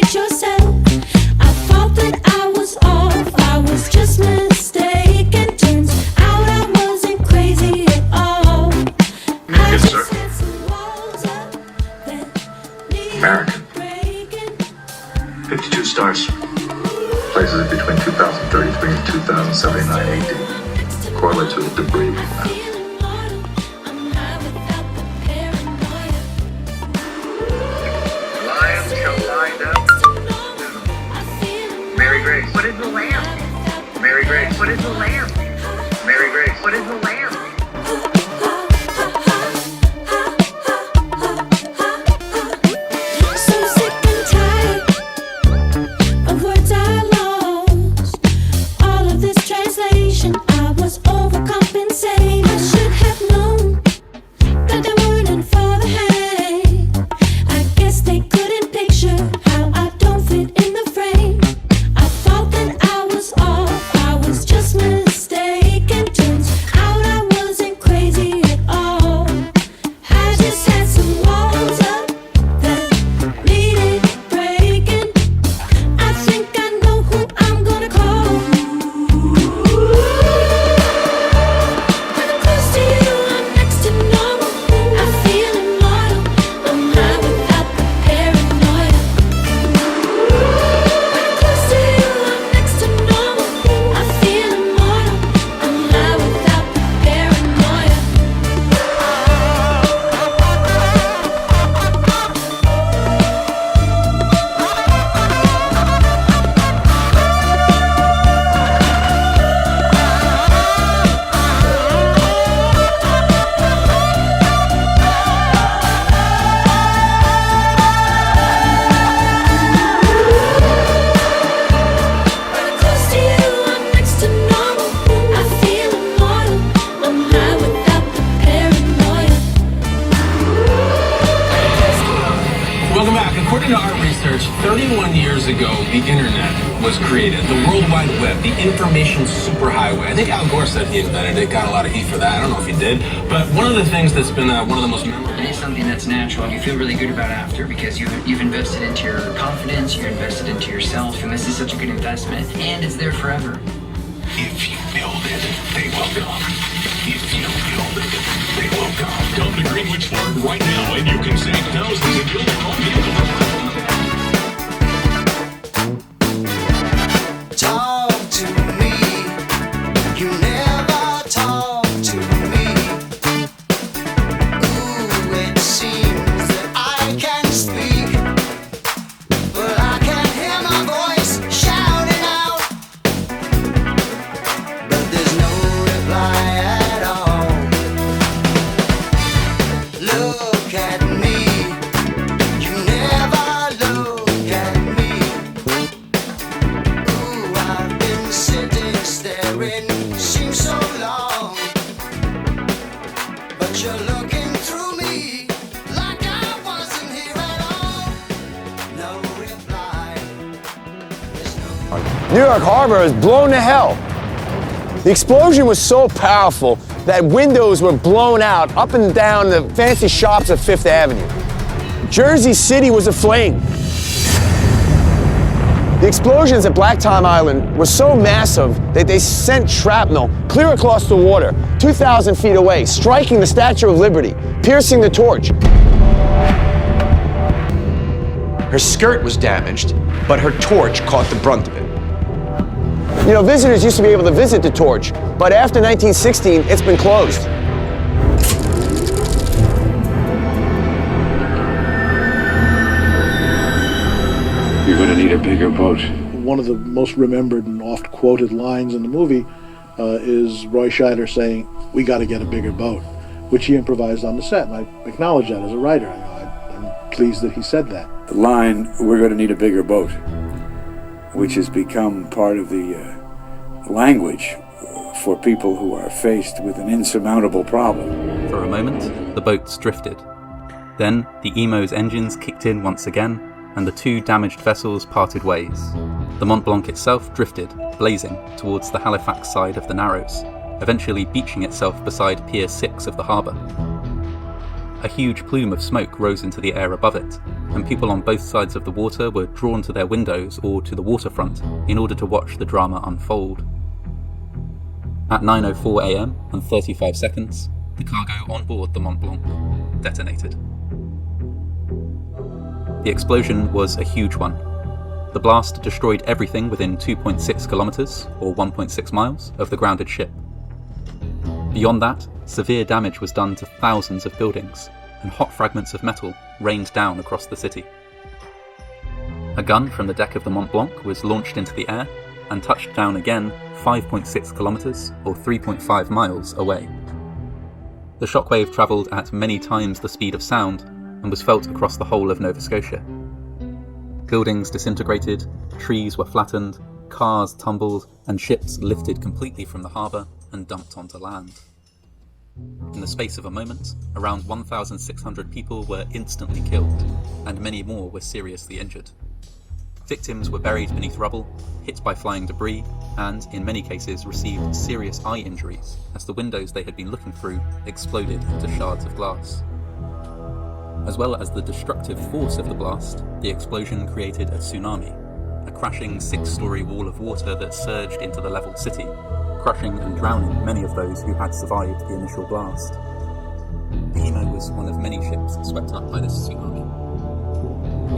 fix yourself. I thought that I was off, I was just mistaken. Turns out I wasn't crazy at all. I Yes, just sir. had some walls up that needed American. breaking. 52 stars. Places it between 2033 and 2079 AD. Correlates with the debris movement. Feeling mortal, I'm high without the paranoia. Lions shall lie down. Mary Grace, what is the lamb? Mary Grace, what is the lamb? Mary Grace, what is the lamb? So sick and tired of words I lost. All of this translation, I was overcompensating. I should have known that they weren't in for the hang. I guess they couldn't picture how I don't fit in the frame. I thought that I was off, I was just mistaken. Turns out I wasn't crazy at all. I just had some walls up that needed breaking. I think I know who I'm gonna call. When I'm close to you, I'm next to normal. I feel immortal. I'm high without the paranoia. When I'm close to you, I'm next to normal. I feel immortal. I'm high without the paranoia. When I'm close to you, I'm next to normal. I feel immortal. I'm high without the paranoia. Welcome back. According to our research, 31 years ago, the internet was created. The World Wide Web, the information superhighway. I think Al Gore said he invented it. Got a lot of heat for that. I don't know if he did. But one of the things that's been one of the most memorable. It is something that's natural and you feel really good about after because you've invested into your confidence, you're invested into yourself, and this is such a good investment, and it's there forever. If you build it, they will come. If you build it, they will come. Come to Greenwich Ford right now and you can save thousands and build your own vehicle. Talk to me. You never talk to me. Ooh, it seems that I can speak, but I can't hear my voice shouting out. But there's no reply at all. Look at me. You never look at me. Ooh, I've been sitting staring, seems so long, but you're looking through me like I wasn't here at all. No reply. There's no New York Harbor is blown to hell. The explosion was so powerful that windows were blown out up and down the fancy shops of Fifth Avenue. Jersey City was aflame. The explosions at Black Tom Island were so massive that they sent shrapnel clear across the water, 2,000 feet away, striking the Statue of Liberty, piercing the torch. Her skirt was damaged, but her torch caught the brunt of it. You know, visitors used to be able to visit the torch, but after 1916, it's been closed. You're going to need a bigger boat. One of the most remembered and oft quoted lines in the movie is Roy Scheider saying, "We got to get a bigger boat," which he improvised on the set, and I acknowledge that as a writer. I'm pleased that he said that. The line, "We're going to need a bigger boat," which has become part of the language for people who are faced with an insurmountable problem. For a moment, the boats drifted. Then the Emo's engines kicked in once again, and the two damaged vessels parted ways. The Mont Blanc itself drifted, blazing, towards the Halifax side of the Narrows, eventually beaching itself beside Pier 6 of the harbour. A huge plume of smoke rose into the air above it, and people on both sides of the water were drawn to their windows or to the waterfront in order to watch the drama unfold. At 9:04 AM and 35 seconds, the cargo on board the Mont Blanc detonated. The explosion was a huge one. The blast destroyed everything within 2.6 kilometers, or 1.6 miles, of the grounded ship. Beyond that, severe damage was done to thousands of buildings, and hot fragments of metal rained down across the city. A gun from the deck of the Mont Blanc was launched into the air and touched down again 5.6 kilometers, or 3.5 miles, away. The shockwave travelled at many times the speed of sound and was felt across the whole of Nova Scotia. Buildings disintegrated, trees were flattened, cars tumbled, and ships lifted completely from the harbour and dumped onto land. In the space of a moment, around 1,600 people were instantly killed, and many more were seriously injured. Victims were buried beneath rubble, hit by flying debris, and, in many cases, received serious eye injuries as the windows they had been looking through exploded into shards of glass. As well as the destructive force of the blast, the explosion created a tsunami, a crashing 6-story wall of water that surged into the leveled city, crushing and drowning many of those who had survived the initial blast. The Emo was one of many ships swept up by this tsunami.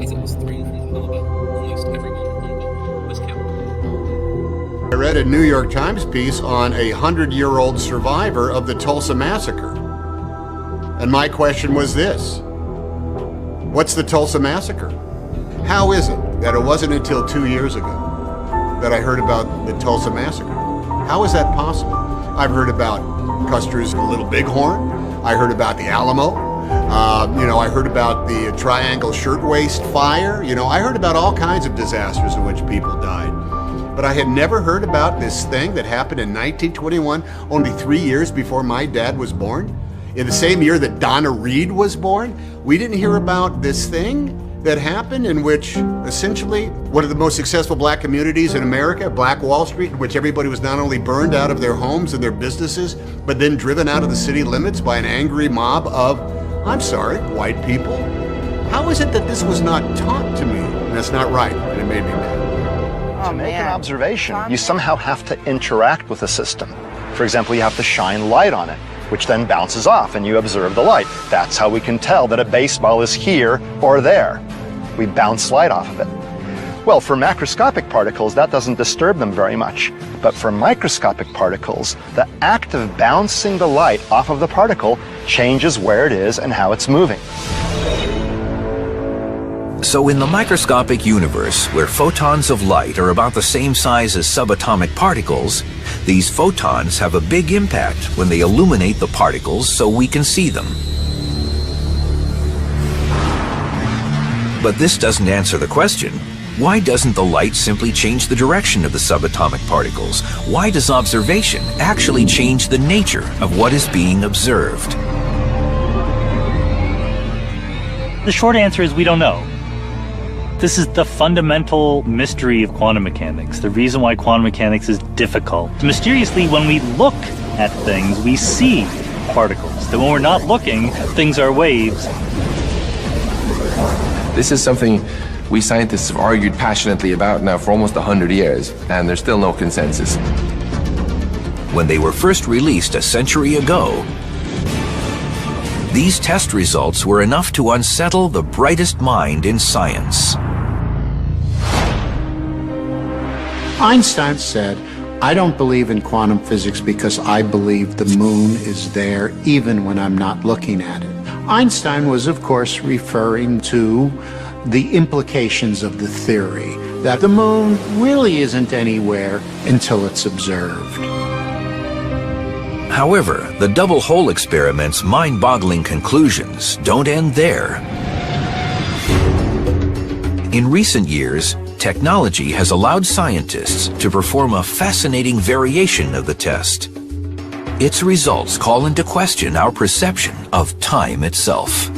As it was thrown from the harbour, almost everyone on board was killed. I read a New York Times piece on a 100-year-old survivor of the Tulsa Massacre. And my question was this: what's the Tulsa Massacre? How is it that it wasn't until 2 years ago that I heard about the Tulsa Massacre? How is that possible? I've heard about Custer's Little Bighorn. I heard about the Alamo. I heard about the Triangle Shirtwaist Fire. I heard about all kinds of disasters in which people died. But I had never heard about this thing that happened in 1921, only 3 years before my dad was born. In the same year that Donna Reed was born, we didn't hear about this thing that happened in which essentially one of the most successful black communities in America, Black Wall Street, in which everybody was not only burned out of their homes and their businesses, but then driven out of the city limits by an angry mob of, I'm sorry, white people. How is it that this was not taught to me? And that's not right, and it made me mad. To make an observation, you somehow have to interact with the system. For example, you have to shine light on it, which then bounces off and you observe the light. That's how we can tell that a baseball is here or there. We bounce light off of it. Well, for macroscopic particles, that doesn't disturb them very much. But for microscopic particles, the act of bouncing the light off of the particle changes where it is and how it's moving. So in the microscopic universe, where photons of light are about the same size as subatomic particles, these photons have a big impact when they illuminate the particles so we can see them. But this doesn't answer the question. Why doesn't the light simply change the direction of the subatomic particles? Why does observation actually change the nature of what is being observed? The short answer is we don't know. This is the fundamental mystery of quantum mechanics, the reason why quantum mechanics is difficult. Mysteriously, when we look at things, we see particles. Then when we're not looking, things are waves. This is something we scientists have argued passionately about now for almost 100 years, and there's still no consensus. When they were first released a century ago, these test results were enough to unsettle the brightest mind in science. Einstein said, I don't believe in quantum physics because I believe the moon is there even when I'm not looking at it. Einstein was, of course, referring to the implications of the theory that the moon really isn't anywhere until it's observed. However, the double hole experiment's mind-boggling conclusions don't end there. In recent years, technology has allowed scientists to perform a fascinating variation of the test. Its results call into question our perception of time itself.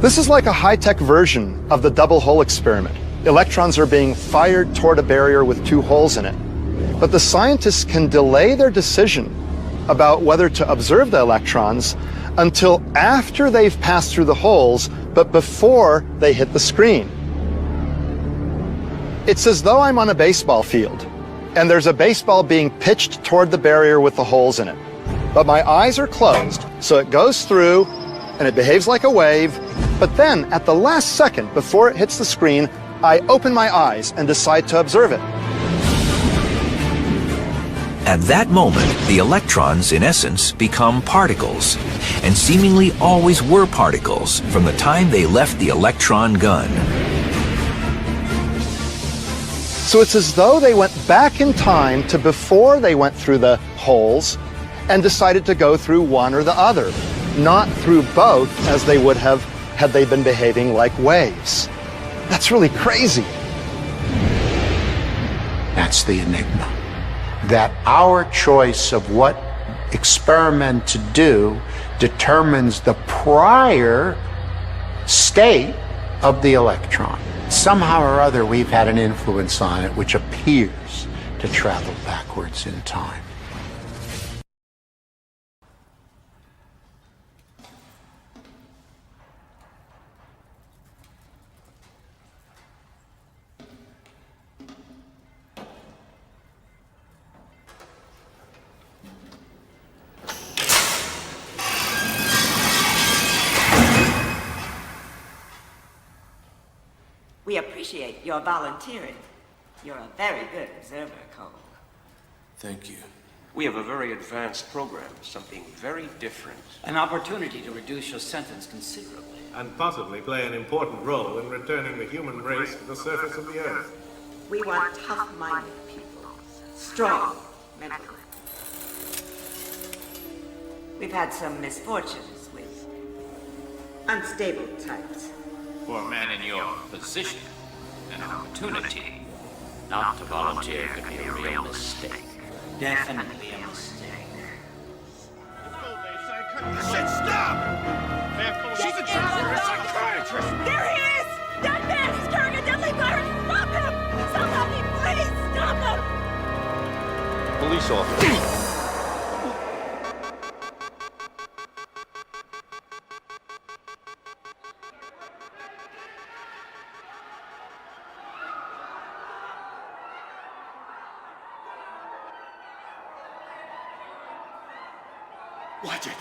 This is like a high-tech version of the double hole experiment. Electrons are being fired toward a barrier with 2 holes in it. But the scientists can delay their decision about whether to observe the electrons until after they've passed through the holes, but before they hit the screen. It's as though I'm on a baseball field, and there's a baseball being pitched toward the barrier with the holes in it. But my eyes are closed, so it goes through, and it behaves like a wave, but then, at the last second before it hits the screen, I open my eyes and decide to observe it. At that moment, the electrons, in essence, become particles, and seemingly always were particles from the time they left the electron gun. So it's as though they went back in time to before they went through the holes and decided to go through one or the other, not through both as they would have had they been behaving like waves. That's really crazy. That's the enigma. That our choice of what experiment to do determines the prior state of the electron. Somehow or other, we've had an influence on it which appears to travel backwards in time. We appreciate your volunteering. You're a very good observer, Cole. Thank you. We have a very advanced program, something very different. An opportunity to reduce your sentence considerably. And possibly play an important role in returning the human race to the surface of the Earth. We want tough-minded people, strong mentally. We've had some misfortunes with unstable types. For a man in your position, an opportunity not to volunteer could be a real mistake. Definitely a mistake. I said stop! She's a psychiatrist! There he is! That man is carrying a deadly virus! Stop him! Somebody, please stop him! Police officer. Watch it.